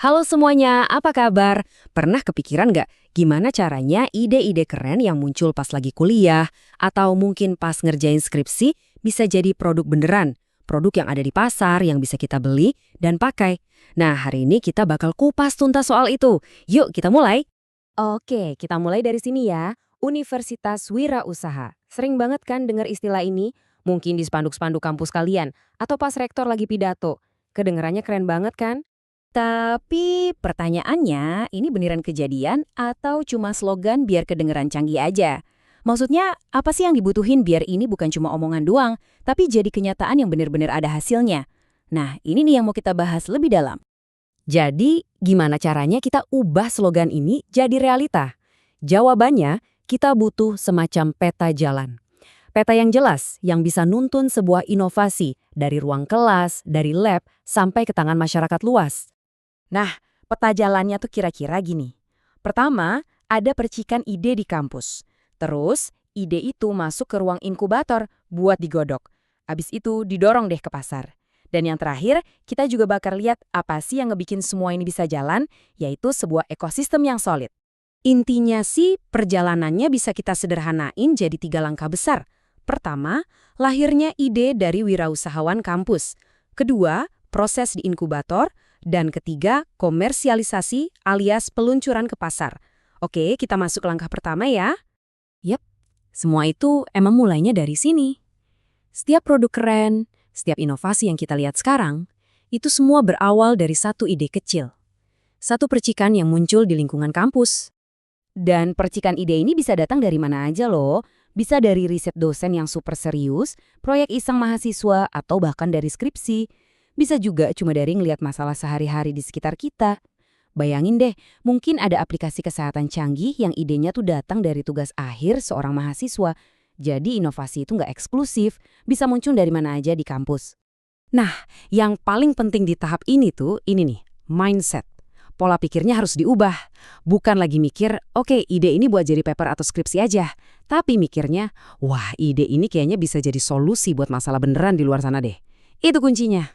Halo semuanya, apa kabar? Pernah kepikiran nggak gimana caranya ide-ide keren yang muncul pas lagi kuliah atau mungkin pas ngerjain skripsi bisa jadi produk beneran? Produk yang ada di pasar yang bisa kita beli dan pakai. Nah, hari ini kita bakal kupas tuntas soal itu. Yuk, kita mulai. Oke, kita mulai dari sini ya. Universitas Wirausaha. Sering banget kan dengar istilah ini? Mungkin di spanduk-spanduk kampus kalian atau pas rektor lagi pidato. Kedengarannya keren banget kan? Tapi pertanyaannya, ini beneran kejadian atau cuma slogan biar kedengeran canggih aja? Maksudnya, apa sih yang dibutuhin biar ini bukan cuma omongan doang, tapi jadi kenyataan yang bener-bener ada hasilnya? Nah, ini nih yang mau kita bahas lebih dalam. Jadi, gimana caranya kita ubah slogan ini jadi realita? Jawabannya, kita butuh semacam peta jalan. Peta yang jelas, yang bisa nuntun sebuah inovasi dari ruang kelas, dari lab, sampai ke tangan masyarakat luas. Nah, peta jalannya tuh kira-kira gini. Pertama, ada percikan ide di kampus. Terus, ide itu masuk ke ruang inkubator buat digodok. Abis itu didorong deh ke pasar. Dan yang terakhir, kita juga bakal lihat apa sih yang ngebikin semua ini bisa jalan, yaitu sebuah ekosistem yang solid. Intinya sih, perjalanannya bisa kita sederhanain jadi 3 langkah besar. Pertama, lahirnya ide dari wirausahawan kampus. Kedua, proses di inkubator. Dan ketiga, komersialisasi alias peluncuran ke pasar. Oke, kita masuk langkah pertama ya. Yap, semua itu emang mulainya dari sini. Setiap produk keren, setiap inovasi yang kita lihat sekarang, itu semua berawal dari satu ide kecil. Satu percikan yang muncul di lingkungan kampus. Dan percikan ide ini bisa datang dari mana aja loh. Bisa dari riset dosen yang super serius, proyek iseng mahasiswa, atau bahkan dari skripsi. Bisa juga cuma dari ngelihat masalah sehari-hari di sekitar kita. Bayangin deh, mungkin ada aplikasi kesehatan canggih yang idenya tuh datang dari tugas akhir seorang mahasiswa. Jadi inovasi itu nggak eksklusif, bisa muncul dari mana aja di kampus. Nah, yang paling penting di tahap ini tuh, ini nih, mindset. Pola pikirnya harus diubah. Bukan lagi mikir, oke, ide ini buat jadi paper atau skripsi aja. Tapi mikirnya, wah, ide ini kayaknya bisa jadi solusi buat masalah beneran di luar sana deh. Itu kuncinya.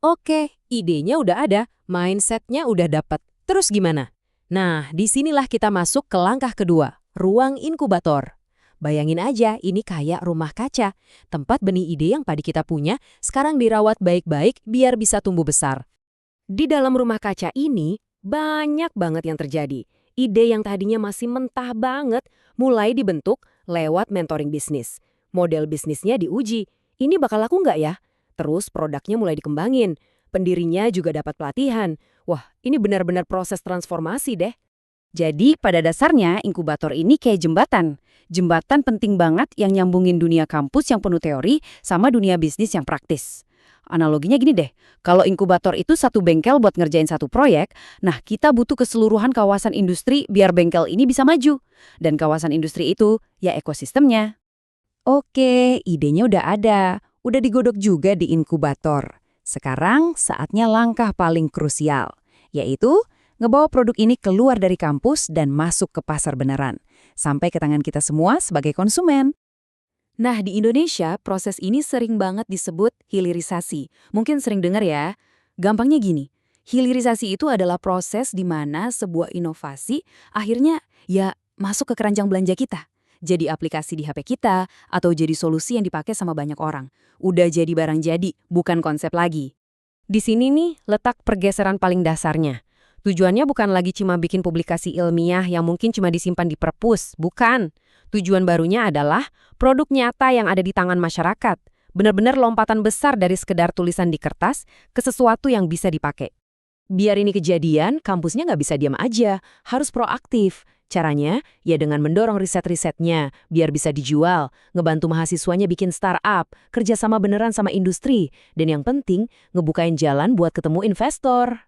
Oke, idenya udah ada, mindsetnya udah dapet. Terus gimana? Nah, disinilah kita masuk ke langkah kedua, ruang inkubator. Bayangin aja, ini kayak rumah kaca. Tempat benih ide yang tadi kita punya, sekarang dirawat baik-baik biar bisa tumbuh besar. Di dalam rumah kaca ini, banyak banget yang terjadi. Ide yang tadinya masih mentah banget, mulai dibentuk lewat mentoring bisnis. Model bisnisnya diuji, ini bakal laku nggak ya? Terus produknya mulai dikembangin, pendirinya juga dapat pelatihan. Wah, ini benar-benar proses transformasi deh. Jadi pada dasarnya inkubator ini kayak jembatan. Jembatan penting banget yang nyambungin dunia kampus yang penuh teori sama dunia bisnis yang praktis. Analoginya gini deh, kalau inkubator itu satu bengkel buat ngerjain satu proyek, nah kita butuh keseluruhan kawasan industri biar bengkel ini bisa maju. Dan kawasan industri itu ya ekosistemnya. Oke, idenya udah ada. Udah digodok juga di inkubator. Sekarang saatnya langkah paling krusial, yaitu ngebawa produk ini keluar dari kampus dan masuk ke pasar beneran, sampai ke tangan kita semua sebagai konsumen. Nah, di Indonesia proses ini sering banget disebut hilirisasi. Mungkin sering dengar ya. Gampangnya gini, hilirisasi itu adalah proses di mana sebuah inovasi akhirnya ya masuk ke keranjang belanja kita. Jadi aplikasi di HP kita, atau jadi solusi yang dipakai sama banyak orang. Udah jadi barang jadi, bukan konsep lagi. Di sini nih letak pergeseran paling dasarnya. Tujuannya bukan lagi cuma bikin publikasi ilmiah yang mungkin cuma disimpan di perpus, bukan. Tujuan barunya adalah produk nyata yang ada di tangan masyarakat. Benar-benar lompatan besar dari sekedar tulisan di kertas ke sesuatu yang bisa dipakai. Biar ini kejadian, kampusnya nggak bisa diam aja, harus proaktif. Caranya, ya dengan mendorong riset-risetnya, biar bisa dijual, ngebantu mahasiswanya bikin startup, kerjasama beneran sama industri, dan yang penting, ngebukain jalan buat ketemu investor.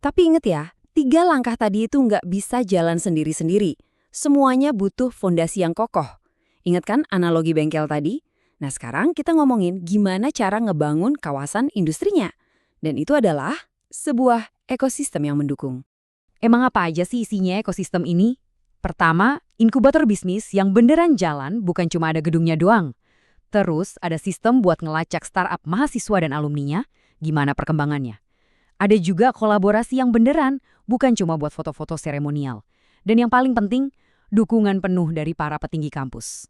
Tapi inget ya, 3 langkah tadi itu nggak bisa jalan sendiri-sendiri. Semuanya butuh fondasi yang kokoh. Ingat kan analogi bengkel tadi? Nah sekarang kita ngomongin gimana cara ngebangun kawasan industrinya. Dan itu adalah sebuah ekosistem yang mendukung. Emang apa aja sih isinya ekosistem ini? Pertama, inkubator bisnis yang beneran jalan bukan cuma ada gedungnya doang. Terus ada sistem buat ngelacak startup mahasiswa dan alumninya, gimana perkembangannya. Ada juga kolaborasi yang beneran, bukan cuma buat foto-foto seremonial. Dan yang paling penting, dukungan penuh dari para petinggi kampus.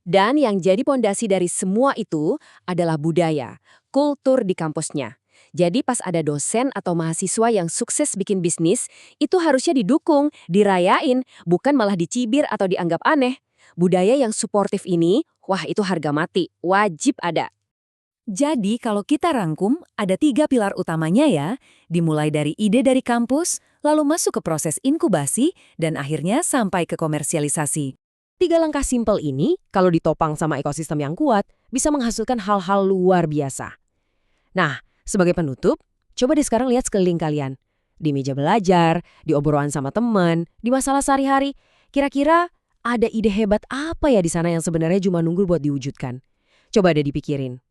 Dan yang jadi pondasi dari semua itu adalah budaya, kultur di kampusnya. Jadi pas ada dosen atau mahasiswa yang sukses bikin bisnis, itu harusnya didukung, dirayain, bukan malah dicibir atau dianggap aneh. Budaya yang suportif ini, wah itu harga mati, wajib ada. Jadi kalau kita rangkum, ada 3 pilar utamanya ya, dimulai dari ide dari kampus, lalu masuk ke proses inkubasi, dan akhirnya sampai ke komersialisasi. 3 langkah simpel ini, kalau ditopang sama ekosistem yang kuat, bisa menghasilkan hal-hal luar biasa. Nah, sebagai penutup, coba deh sekarang lihat sekeliling kalian. Di meja belajar, di obrolan sama teman, di masalah sehari-hari, kira-kira ada ide hebat apa ya di sana yang sebenarnya cuma nunggu buat diwujudkan? Coba deh dipikirin.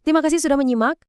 Terima kasih sudah menyimak.